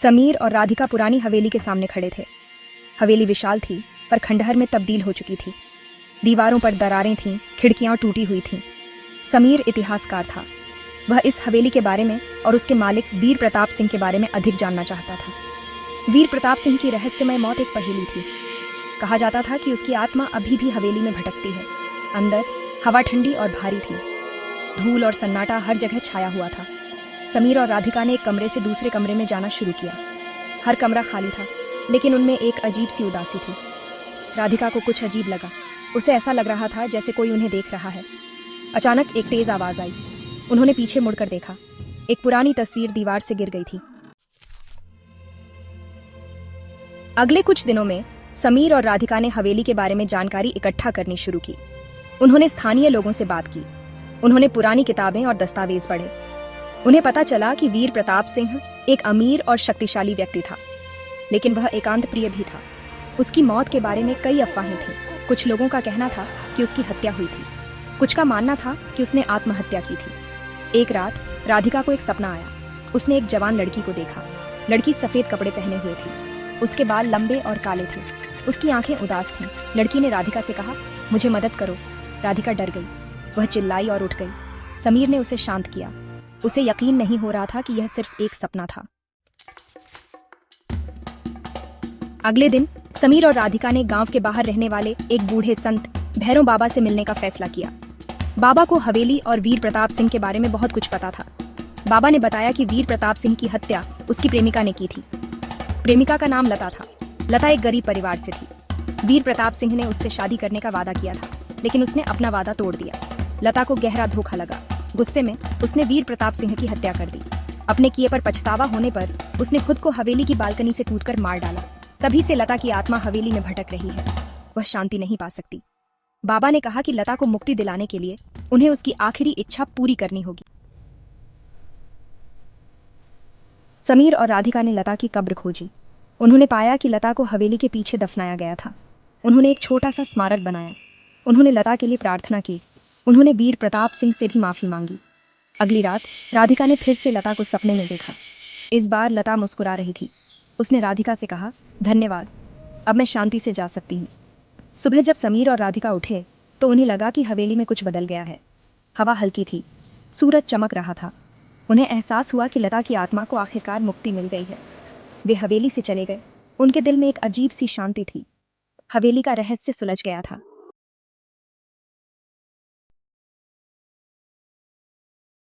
समीर और राधिका पुरानी हवेली के सामने खड़े थे। हवेली विशाल थी पर खंडहर में तब्दील हो चुकी थी। दीवारों पर दरारें थीं, खिड़कियां टूटी हुई थीं। समीर इतिहासकार था। वह इस हवेली के बारे में और उसके मालिक वीर प्रताप सिंह के बारे में अधिक जानना चाहता था। वीर प्रताप सिंह की रहस्यमय मौत एक पहेली थी। कहा जाता था कि उसकी आत्मा अभी भी हवेली में भटकती है। अंदर हवा ठंडी और भारी थी। धूल और सन्नाटा हर जगह छाया हुआ था। समीर और राधिका ने एक कमरे से दूसरे कमरे में जाना शुरू किया। हर कमरा खाली था, लेकिन उनमें एक अजीब सी उदासी थी। राधिका को कुछ अजीब लगा। उसे ऐसा लग रहा था जैसे कोई उन्हें देख रहा है। अचानक एक तेज आवाज आई। उन्होंने पीछे मुड़कर देखा। एक पुरानी तस्वीर दीवार से गिर गई थी। अगले कुछ दिनों में समीर और राधिका ने हवेली के बारे में जानकारी इकट्ठा करनी शुरू की। उन्होंने स्थानीय लोगों से बात की। उन्होंने पुरानी किताबें और दस्तावेज पढ़े। उन्हें पता चला कि वीर प्रताप सिंह एक अमीर और शक्तिशाली व्यक्ति था, लेकिन वह एकांत प्रिय भी था। उसकी मौत के बारे में कई अफवाहें थीं। कुछ लोगों का कहना था कि उसकी हत्या हुई थी, कुछ का मानना था कि उसने आत्महत्या की थी। एक रात राधिका को एक सपना आया। उसने एक जवान लड़की को देखा। लड़की सफेद कपड़े पहने हुए थी। उसके बाल लंबे और काले थे। उसकी आंखें उदास थीं। लड़की ने राधिका से कहा, मुझे मदद करो। राधिका डर गई। वह चिल्लाई और उठ गई। समीर ने उसे शांत किया। उसे यकीन नहीं हो रहा था कि यह सिर्फ एक सपना था। अगले दिन समीर और राधिका ने गांव के बाहर रहने वाले एक बूढ़े संत भैरव बाबा से मिलने का फैसला किया। बाबा को हवेली और वीर प्रताप सिंह के बारे में बहुत कुछ पता था। बाबा ने बताया कि वीर प्रताप सिंह की हत्या उसकी प्रेमिका ने की थी। प्रेमिका का नाम लता था। लता एक गरीब परिवार से थी। वीर प्रताप सिंह ने उससे शादी करने का वादा किया था, लेकिन उसने अपना वादा तोड़ दिया। लता को गहरा धोखा लगा। गुस्से में उसने वीर प्रताप सिंह की हत्या कर दी। अपने किए पर पछतावा होने पर उसने खुद को हवेली की बालकनी से कूदकर मार डाला। तभी से लता की आत्मा हवेली में भटक रही है। वह शांति नहीं पा सकती। बाबा ने कहा कि लता को मुक्ति दिलाने के लिए उन्हें उसकी आखिरी इच्छा पूरी करनी होगी। समीर और राधिका ने लता की कब्र खोजी। उन्होंने पाया कि लता को हवेली के पीछे दफनाया गया था। उन्होंने एक छोटा सा स्मारक बनाया। उन्होंने लता के लिए प्रार्थना की। उन्होंने वीर प्रताप सिंह से भी माफी मांगी। अगली रात राधिका ने फिर से लता को सपने में देखा। इस बार लता मुस्कुरा रही थी। उसने राधिका से कहा, धन्यवाद, अब मैं शांति से जा सकती हूँ। सुबह जब समीर और राधिका उठे तो उन्हें लगा कि हवेली में कुछ बदल गया है। हवा हल्की थी। सूरज चमक रहा था। उन्हें एहसास हुआ कि लता की आत्मा को आखिरकार मुक्ति मिल गई है। वे हवेली से चले गए। उनके दिल में एक अजीब सी शांति थी। हवेली का रहस्य सुलझ गया था।